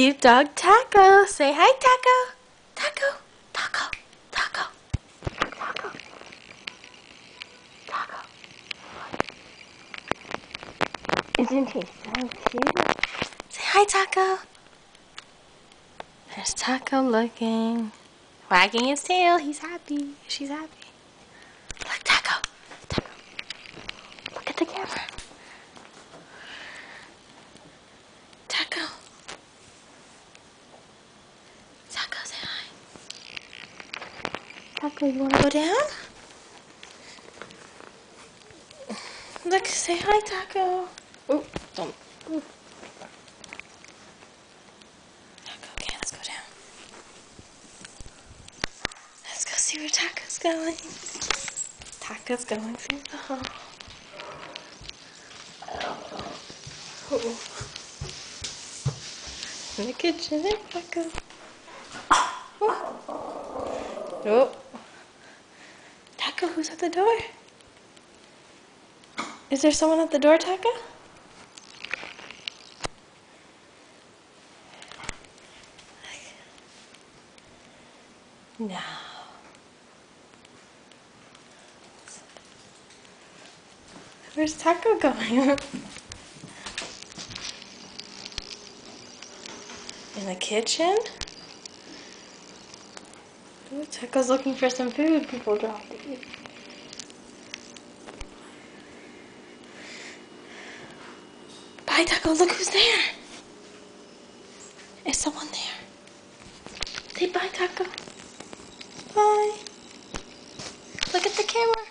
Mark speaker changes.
Speaker 1: Cute dog Taco. Say hi, Taco. Taco. Taco. Taco. Taco. Taco. Isn't he so cute? Say hi, Taco. There's Taco looking. Wagging his tail. He's happy. She's happy. Look, Taco. Taco. Look at the camera. Taco. Taco, say hi. Taco, you want to go down? Look, say hi, Taco. Oh, don't. Ooh. Taco, okay, let's go down. Let's go see where Taco's going. Taco's going through the hall. Oh. In the kitchen, there, Taco. Oh. Oh. Taco, who's at the door? Is there someone at the door, Taco? No. Where's Taco going? In the kitchen? Ooh, Taco's looking for some food. People drop it. Bye, Taco. Look who's there. Is someone there? Say bye, Taco. Bye. Look at the camera.